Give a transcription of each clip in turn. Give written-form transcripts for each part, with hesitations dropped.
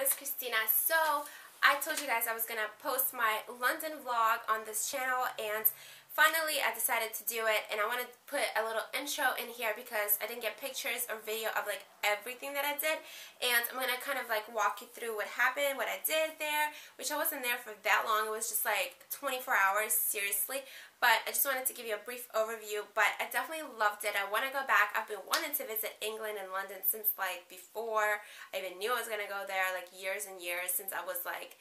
everyone, it's Kristina. So I told you guys I was gonna post my London vlog on this channel, and finally I decided to do it. And I want to put a little intro in here because I didn't get pictures or video of like everything that I did, and I'm gonna kind of like walk you through what happened, what I did there, which I wasn't there for that long. It was just like 24 hours, seriously. But I just wanted to give you a brief overview, but I definitely loved it. I want to go back. I've been wanting to visit England and London since like before I even knew I was going to go there, like years and years, since I was like,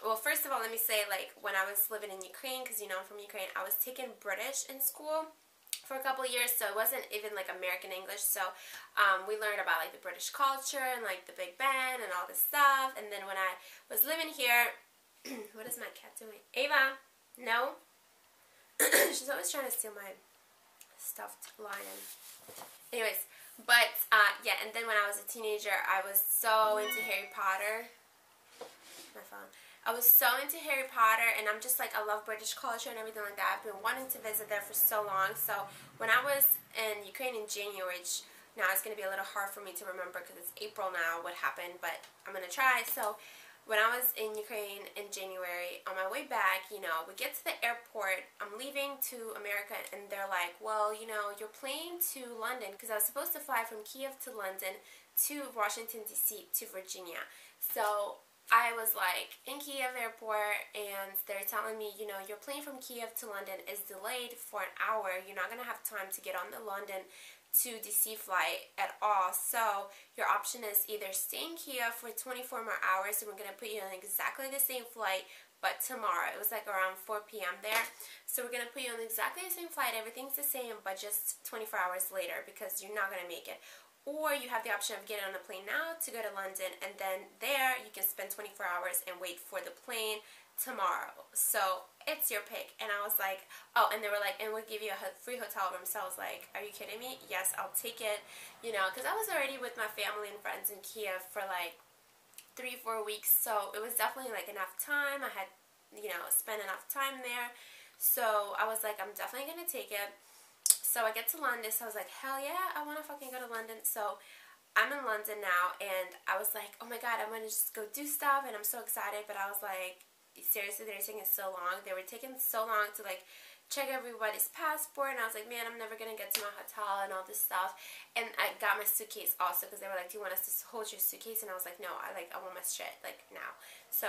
well, first of all, let me say, like, when I was living in Ukraine, because you know I'm from Ukraine, I was taking British in school for a couple of years, so it wasn't even like American English. So we learned about like the British culture and like the Big Ben and all this stuff. And then when I was living here, what is my cat doing? Ava, no? She's always trying to steal my stuffed lion. Anyways, but yeah, and then when I was a teenager, I was so into Harry Potter. My phone. I was so into Harry Potter, and I'm just like, I love British culture and everything like that. I've been wanting to visit there for so long. So when I was in Ukraine in January, which now it's going to be a little hard for me to remember because it's April now what happened, but I'm going to try. So when I was in Ukraine in January, on my way back, you know, we get to the airport, I'm leaving to America, and they're like, well, you know, you're playing to London, because I was supposed to fly from Kiev to London to Washington, D.C. to Virginia. So I was like in Kiev airport, and they're telling me, you know, your plane from Kiev to London is delayed for an hour. You're not going to have time to get on the London to DC flight at all. So your option is either stay in Kiev for 24 more hours, and we're going to put you on exactly the same flight, but tomorrow. It was like around 4 p.m. there. So we're going to put you on exactly the same flight. Everything's the same, but just 24 hours later, because you're not going to make it. Or you have the option of getting on the plane now to go to London, and then there you can spend 24 hours and wait for the plane tomorrow. So it's your pick. And I was like, oh, and they were like, and we'll give you a free hotel room. So I was like, are you kidding me? Yes, I'll take it. You know, because I was already with my family and friends in Kiev for like 3-4 weeks. So it was definitely like enough time. I had, you know, spent enough time there. So I was like, I'm definitely going to take it. So I get to London, so I was like, hell yeah, I want to fucking go to London. So I'm in London now, and I was like, oh my god, I'm going to just go do stuff, and I'm so excited. But I was like, seriously, they're taking so long. They were taking so long to like check everybody's passport, and I was like, man, I'm never going to get to my hotel and all this stuff. And I got my suitcase also, because they were like, do you want us to hold your suitcase? And I was like, no, I want my shit, like, now. So,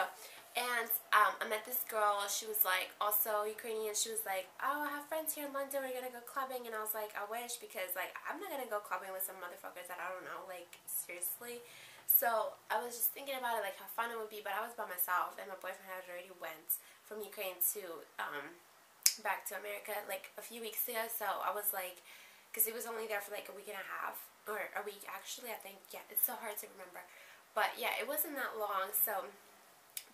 and I met this girl. She was like also Ukrainian. She was like, oh, I have friends here in London, we're going to go clubbing. And I was like, I wish, because like, I'm not going to go clubbing with some motherfuckers that I don't know, like, seriously. So I was just thinking about it, like how fun it would be, but I was by myself, and my boyfriend had already went from Ukraine to back to America like a few weeks ago. So I was like, because he was only there for like a week and a half, or a week actually, I think. Yeah, it's so hard to remember, but yeah, it wasn't that long. So,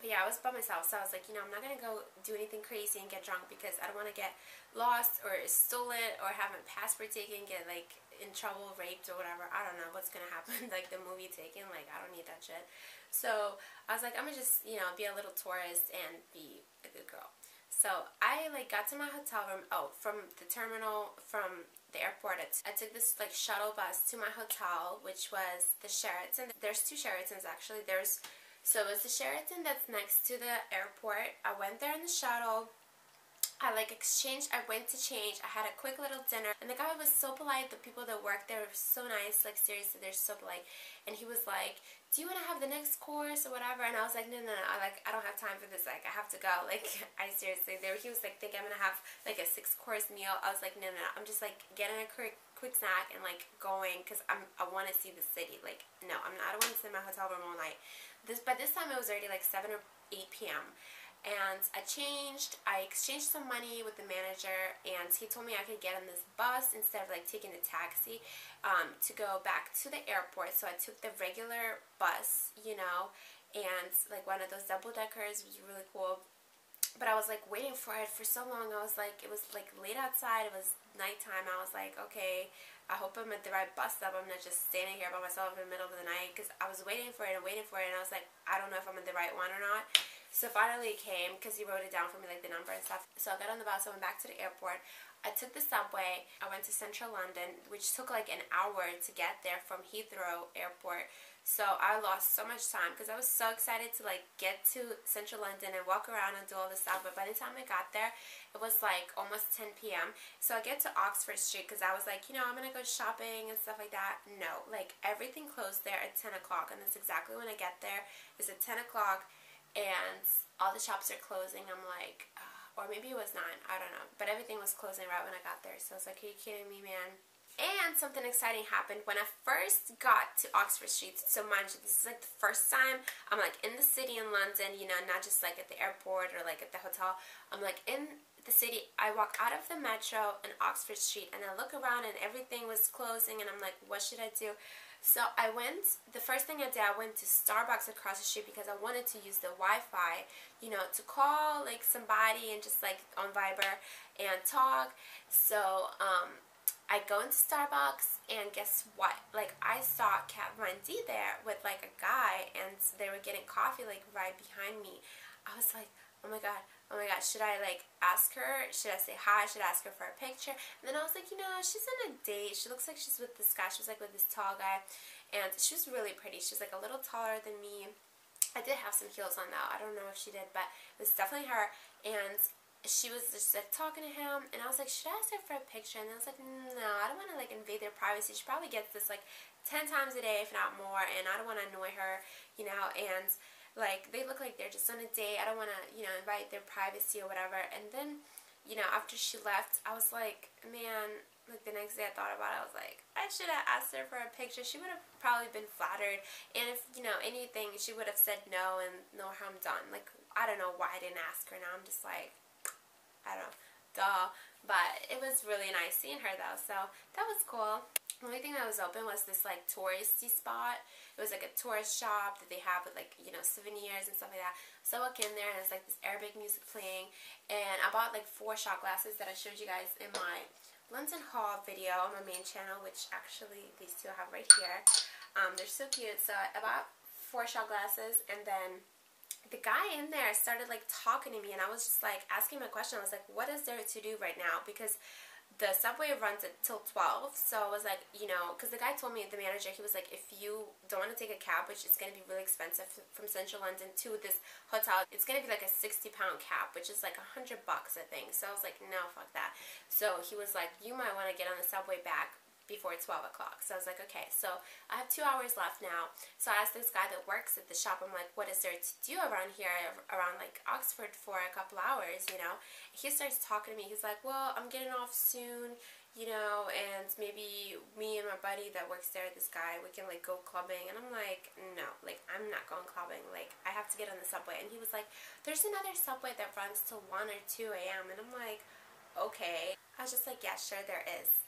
but yeah, I was by myself, so I was like, you know, I'm not gonna go do anything crazy and get drunk, because I don't want to get lost or stolen or have my passport taken, get like in trouble, raped or whatever. I don't know what's gonna happen, like the movie Taken. Like, I don't need that shit. So I was like, I'm gonna just, you know, be a little tourist and be a good girl. So I like got to my hotel room. Oh, from the terminal, from the airport, I took this like shuttle bus to my hotel, which was the Sheraton. There's 2 Sheratons actually. So it was the Sheraton that's next to the airport. I went there in the shuttle. I like exchanged, I went to change, I had a quick little dinner, and the guy was so polite. The people that worked there were so nice, like seriously, they're so polite. And he was like, do you want to have the next course or whatever? And I was like, no, I don't have time for this, like, I have to go. Like, I seriously, he was like, think I'm gonna have like a 6-course meal. I was like, no, I'm just like getting a quick snack and like going, because I want to see the city. Like, no, I don't want to sit in my hotel room all night. By this time it was already like 7 or 8 p.m. And I exchanged some money with the manager, and he told me I could get on this bus instead of like taking a taxi to go back to the airport. So I took the regular bus, you know, and like one of those double-deckers. It was really cool. But I was like waiting for it for so long. I was like, it was like late outside, it was nighttime. I was like, okay, I hope I'm at the right bus stop. I'm not just standing here by myself in the middle of the night, because I was waiting for it, and I was like, I don't know if I'm at the right one or not. So finally it came, because he wrote it down for me, like the number and stuff. So I got on the bus, I went back to the airport. I took the subway. I went to central London, which took like an hour to get there from Heathrow Airport So I lost so much time because I was so excited to like get to central London and walk around and do all this stuff. But by the time I got there, it was like almost 10 p.m. So I get to Oxford Street because I was like, you know, I'm going to go shopping and stuff like that. No, like everything closed there at 10 o'clock. And that's exactly when I get there. It's at 10 o'clock and all the shops are closing. I'm like, or maybe it was 9. I don't know. But everything was closing right when I got there. So I was like, are you kidding me, man? And something exciting happened when I first got to Oxford Street. So mind you, this is like the first time I'm like in the city in London, you know, not just like at the airport or like at the hotel. I'm like in the city. I walk out of the metro in Oxford Street and I look around and everything was closing and I'm like, what should I do? So I went, the first thing I did, I went to Starbucks across the street because I wanted to use the Wi-Fi, you know, to call like somebody and just like on Viber and talk. So, I go into Starbucks and guess what? Like I saw Cameron D there with like a guy and they were getting coffee like right behind me. I was like, oh my god, should I like ask her? Should I say hi? Should I ask her for a picture? And then I was like, you know, she's on a date. She looks like she's with this guy. She was like with this tall guy and she was really pretty. She was like a little taller than me. I did have some heels on though. I don't know if she did, but it was definitely her. And she was just like talking to him and I was like, should I ask her for a picture? And I was like, no, I don't want to like invade their privacy. She probably gets this like 10 times a day if not more and I don't want to annoy her, you know, and like they look like they're just on a date. I don't want to, you know, invite their privacy or whatever. And then, you know, after she left, I was like, man, like the next day I thought about it. I was like, I should have asked her for a picture. She would have probably been flattered and if, you know, anything, she would have said no and no harm done. Like, I don't know why I didn't ask her. Now I'm just like, I don't know, duh. But it was really nice seeing her though, so that was cool. The only thing that was open was this like touristy spot. It was like a tourist shop that they have with like, you know, souvenirs and stuff like that. So I walk in there and it's like this Arabic music playing and I bought like 4 shot glasses that I showed you guys in my London haul video on my main channel, which actually these 2 I have right here. They're so cute. So I bought 4 shot glasses and then the guy in there started like talking to me and I was just like asking my question. I was like, what is there to do right now? Because the subway runs until 12. So I was like, you know, because the guy told me, the manager, he was like, if you don't want to take a cab, which is going to be really expensive from central London to this hotel, it's going to be like a 60-pound cab, which is like $100 I think. So I was like, no, fuck that. So he was like, you might want to get on the subway back before 12 o'clock. So I was like, okay, so I have 2 hours left now. So I asked this guy that works at the shop, I'm like, what is there to do around here, around like Oxford for a couple hours, you know? He starts talking to me. He's like, well, I'm getting off soon, you know, and maybe me and my buddy that works there, this guy, we can like go clubbing. And I'm like, no, like I'm not going clubbing. Like I have to get on the subway. And he was like, there's another subway that runs till 1 or 2 a.m. And I'm like, okay. I was just like, yeah, sure there is.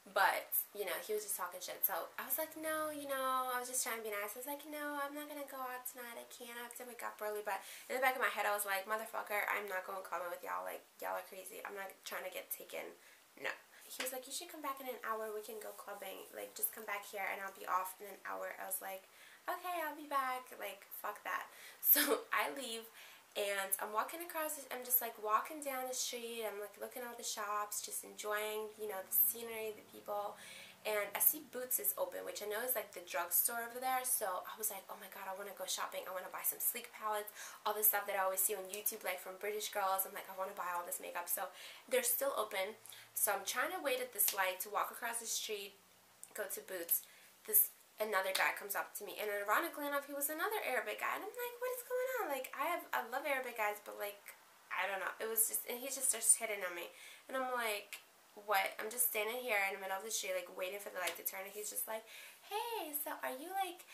But, you know, he was just talking shit. So I was like, no, you know, I was just trying to be nice. I was like, no, I'm not going to go out tonight. I can't. I have to wake up early. But in the back of my head, I was like, motherfucker, I'm not going clubbing with y'all. Like, y'all are crazy. I'm not trying to get taken. No. He was like, you should come back in an hour. We can go clubbing. Like, just come back here and I'll be off in an hour. I was like, okay, I'll be back. Like, fuck that. So I leave. And I'm walking across, I'm just like walking down the street, I'm like looking at all the shops, just enjoying, you know, the scenery, the people, and I see Boots is open, which I know is like the drugstore over there, so I was like, oh my god, I want to go shopping, I want to buy some sleek palettes, all this stuff that I always see on YouTube, like from British girls. I'm like, I want to buy all this makeup, so they're still open, so I'm trying to wait at this light to walk across the street, go to Boots. Another guy comes up to me, and ironically enough, he was another Arabic guy, and I'm like, what is going on? Like, I love Arabic guys, but like, I don't know, it was just, and he just starts hitting on me, and I'm like, what? I'm just standing here in the middle of the street, like, waiting for the light to turn, and he's just like, hey, so are you like,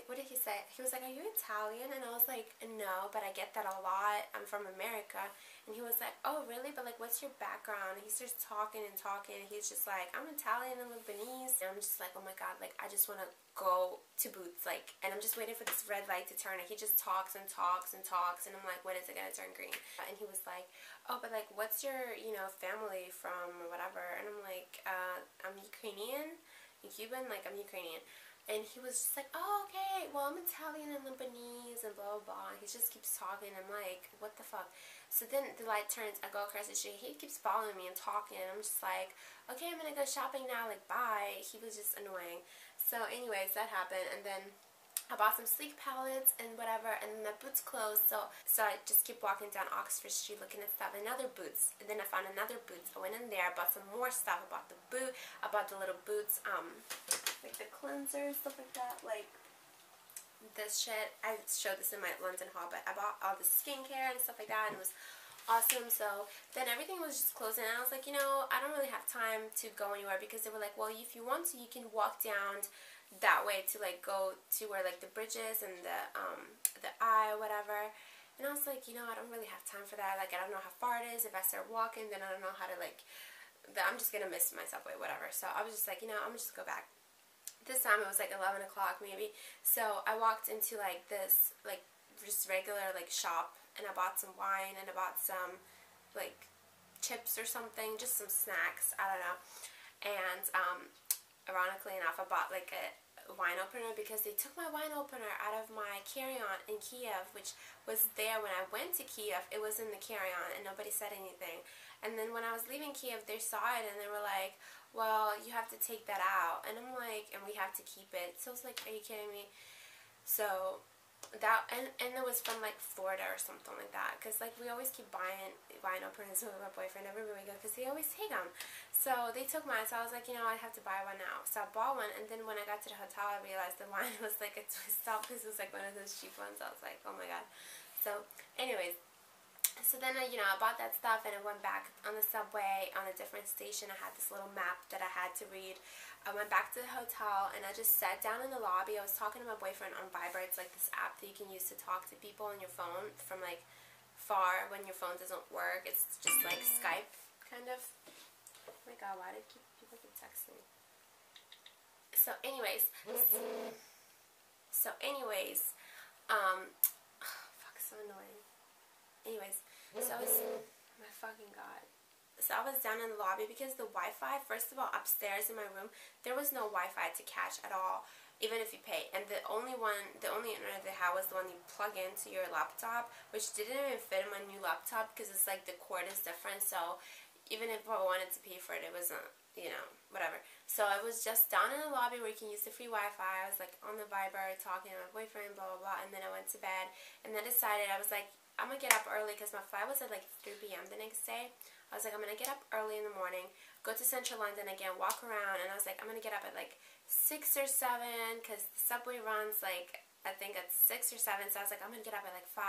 what did he say? He was like, are you Italian? And I was like, no, but I get that a lot. I'm from America. And he was like, oh, really? But like, what's your background? And he starts talking and talking. And he's just like, I'm Italian and Lebanese. And I'm just like, oh my god, like, I just want to go to Boots. Like, and I'm just waiting for this red light to turn. And he just talks and talks and talks. And I'm like, when is it going to turn green? And he was like, oh, but like, what's your, you know, family from or whatever? And I'm like, I'm Ukrainian and Cuban. Like, I'm Ukrainian. And he was just like, oh, okay, well, I'm Italian and Lebanese and blah, blah, blah. He just keeps talking. I'm like, what the fuck? So then the light turns. I go across the street. He keeps following me and talking. I'm just like, okay, I'm going to go shopping now. Like, bye. He was just annoying. So anyways, that happened. And then I bought some sleek palettes and whatever, and then the boots closed, so I just keep walking down Oxford Street looking at stuff, and other boots, and then I found another boots. I went in there, I bought some more stuff. I bought the boot, I bought the little boots, like the cleanser and stuff like that, like this shit. I showed this in my London haul, but I bought all the skincare and stuff like that, and it was awesome. So then everything was just closing, and I was like, you know, I don't really have time to go anywhere, because they were like, well, if you want to, you can walk down that way to like go to where like the bridges and the eye or whatever. And I was like, you know, I don't really have time for that. Like, I don't know how far it is. If I start walking, then I don't know how to like, I'm just gonna miss my subway, whatever. So I was just like, you know, I'm just gonna go back. This time it was like 11 o'clock maybe. So I walked into like this like just regular like shop, and I bought some wine, and I bought some like chips or something, just some snacks, I don't know. And ironically enough, I bought like a wine opener, because they took my wine opener out of my carry-on in Kiev, which was there when I went to Kiev. It was in the carry-on, and nobody said anything. And then when I was leaving Kiev, they saw it, and they were like, well, you have to take that out. And I'm like, and we have to keep it. So I was like, are you kidding me? So that, and it was from like Florida or something like that, because like we always keep buying wine openers with my boyfriend everywhere we go, because they always take them. So they took mine, so I was like, you know, I have to buy one now. So I bought one, and then when I got to the hotel, I realized the wine was like a twist up, because it was like one of those cheap ones. I was like, oh my god. So anyways, so then I, you know, I bought that stuff, and I went back on the subway on a different station. I had this little map that I had to read. I went back to the hotel, and I just sat down in the lobby. I was talking to my boyfriend on Viber. It's like this app that you can use to talk to people on your phone from like far when your phone doesn't work. It's just like Skype kind of. Oh my god, why do people keep texting me? So anyways, fuck, so annoying. Anyways, so I was, my fucking god. So I was down in the lobby, because the Wi-Fi, first of all, upstairs in my room, there was no Wi-Fi to catch at all, even if you pay. And the only internet they had was the one you plug into your laptop, which didn't even fit in my new laptop, because it's like the cord is different. So even if I wanted to pay for it, it wasn't, you know, whatever. So I was just down in the lobby where you can use the free Wi-Fi. I was like on the Viber talking to my boyfriend, blah blah blah, and then I went to bed, and then decided, I was like, I'm gonna get up early, because my flight was at like 3 p.m. the next day. I was like, I'm gonna get up early in the morning, go to central London again, walk around, and I was like, I'm gonna get up at like 6 or 7, because the subway runs like, I think at 6 or 7, so I was like, I'm gonna get up at like 5.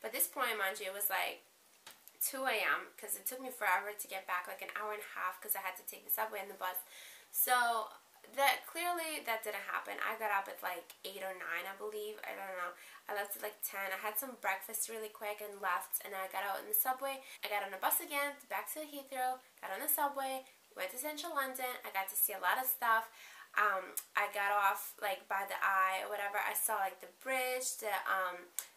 But at this point, mind you, it was like 2 a.m. because it took me forever to get back, like an hour and a half, because I had to take the subway and the bus. So that clearly that didn't happen. I got up at like 8 or 9, I believe. I don't know. I left at like 10. I had some breakfast really quick and left, and I got out in the subway. I got on the bus again, back to Heathrow, got on the subway, went to central London. I got to see a lot of stuff. I got off like by the Eye or whatever. I saw like the bridge, the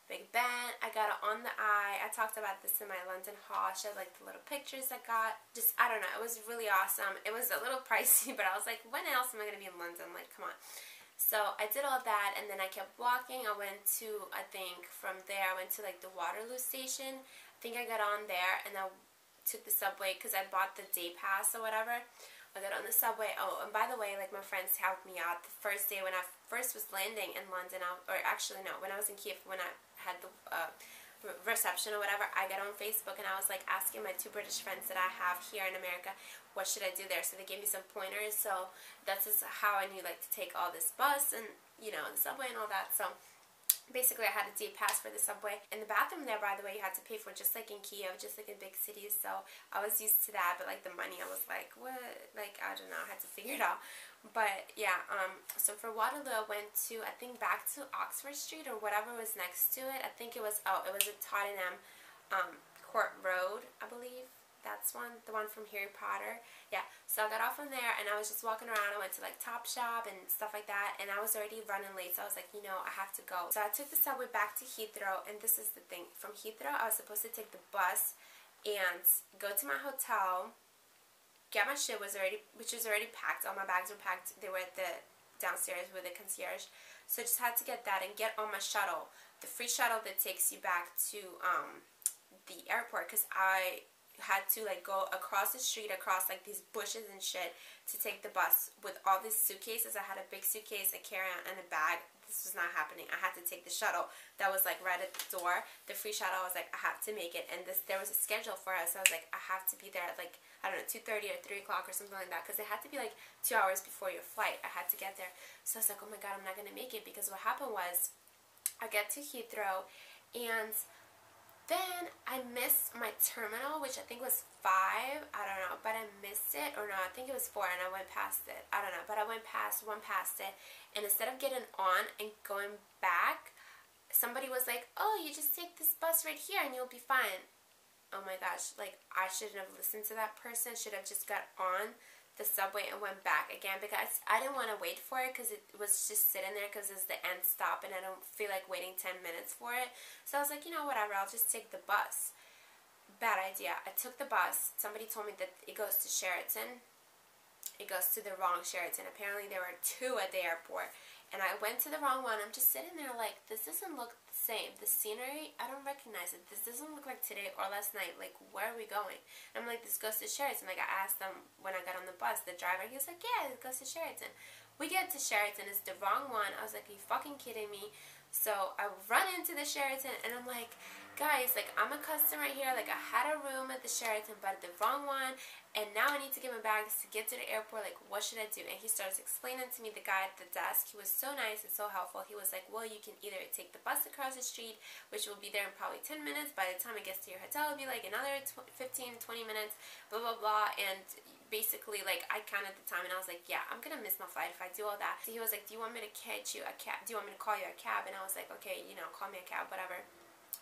Big Ben. I got on the Eye. I talked about this in my London haul. I showed like the little pictures I got. Just, I don't know, it was really awesome. It was a little pricey, but I was like, when else am I going to be in London? Like, come on. So I did all that, and then I kept walking. I went to, I think from there I went to like the Waterloo station. I think I got on there, and I took the subway, because I bought the day pass or whatever. I got on the subway. Oh, and by the way, like, my friends helped me out. The first day when I first was landing in London, or actually no, when I was in Kiev, when I had the reception or whatever, I got on Facebook, and I was like asking my 2 British friends that I have here in America, what should I do there? So they gave me some pointers. So that's just how I knew like to take all this bus and, you know, the subway and all that. So basically I had a day pass for the subway. And the bathroom there, by the way, you had to pay for, just like in Kiev, just like in big cities. So I was used to that, but like the money, I was like, what? Like, I don't know, I had to figure it out. But yeah, so for Waterloo, I went to, I think, back to Oxford Street or whatever was next to it. I think it was, oh, it was at Tottenham Court Road, I believe. That's one, the one from Harry Potter. Yeah, so I got off from there, and I was just walking around. I went to like Topshop and stuff like that, and I was already running late, so I was like, you know, I have to go. So I took the subway back to Heathrow, and this is the thing. From Heathrow, I was supposed to take the bus and go to my hotel, get my shit, which was already packed. All my bags were packed. They were at the downstairs with the concierge. So I just had to get that and get on my shuttle, the free shuttle that takes you back to the airport, because I had to like go across the street, across like these bushes and shit, to take the bus with all these suitcases. I had a big suitcase, a carry-on, and a bag. The this was not happening. I had to take the shuttle that was like right at the door, the free shuttle. I was like, I have to make it, and there was a schedule for us. So I was like, I have to be there at like, I don't know, 2:30 or 3 o'clock or something like that, because it had to be like 2 hours before your flight. I had to get there. So I was like, oh my god, I'm not gonna make it, because what happened was I get to Heathrow, and then I missed my terminal, which I think was 5, I don't know, but I missed it, or no, I think it was 4, and I went past it, I don't know, but I went past it, and instead of getting on and going back, somebody was like, oh, you just take this bus right here and you'll be fine. Oh my gosh, like, I shouldn't have listened to that person, should have just got on the subway and went back again, because I didn't want to wait for it, because it was just sitting there, because it's the end stop and I don't feel like waiting 10 minutes for it. So I was like, you know, whatever, I'll just take the bus. Bad idea. I took the bus. Somebody told me that it goes to Sheraton. It goes to the wrong Sheraton. Apparently there were 2 at the airport, and I went to the wrong one. I'm just sitting there like, this doesn't look the same. The scenery, I don't recognize it. This doesn't look like today or last night. Like, where are we going? And I'm like, this goes to Sheraton. Like, I asked them when I got on the bus, the driver, he was like, yeah, it goes to Sheraton. We get to Sheraton, it's the wrong one. I was like, are you fucking kidding me? So I run into the Sheraton, and I'm like, guys, like, I'm a customer here, like, I had a room at the Sheraton, but the wrong one, and now I need to get my bags to get to the airport, like, what should I do? And he starts explaining to me, the guy at the desk, he was so nice and so helpful. He was like, well, you can either take the bus across the street, which will be there in probably 10 minutes, by the time it gets to your hotel, it'll be like another 15, 20 minutes, blah, blah, blah, and basically, like, I counted the time, and I was like, yeah, I'm gonna miss my flight if I do all that. So he was like, do you want me to catch you a cab? Do you want me to call you a cab? And I was like, okay, you know, call me a cab, whatever.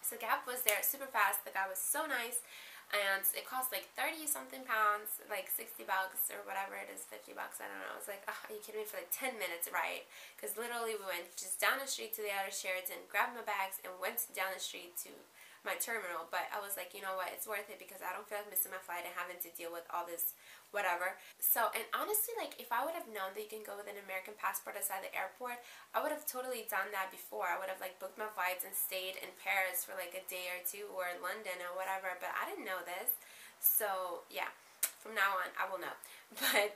So the cab was there super fast. The guy was so nice, and it cost like 30-something pounds, like 60 bucks or whatever it is, 50 bucks, I don't know. I was like, oh, are you kidding me, for like 10 minutes, right? Because literally we went just down the street to the other Sheraton, grabbed my bags, and went down the street to my terminal. But I was like, you know what, it's worth it, because I don't feel like missing my flight and having to deal with all this whatever. So, and honestly, like, if I would have known that you can go with an American passport outside the airport, I would have totally done that before. I would have like booked my flights and stayed in Paris for like a day or 2, or London or whatever, but I didn't know this. So yeah, from now on I will know. But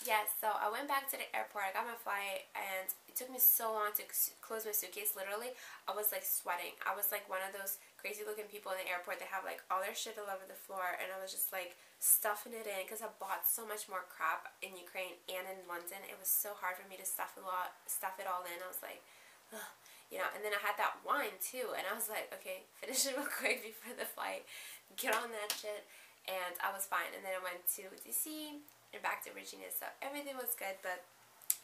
yeah, so I went back to the airport, I got my flight, and it took me so long to close my suitcase. Literally, I was like sweating. I was like one of those crazy looking people in the airport that have like all their shit all over the floor, and I was just like stuffing it in, because I bought so much more crap in Ukraine and in London. It was so hard for me to stuff it all in. I was like, ugh, you know. And then I had that wine too, and I was like, okay, finish it real quick before the flight, get on that shit. And I was fine. And then I went to DC and back to Virginia, so everything was good. But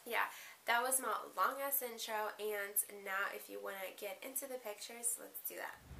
yeah, that was my long ass intro, and now if you want to get into the pictures, let's do that.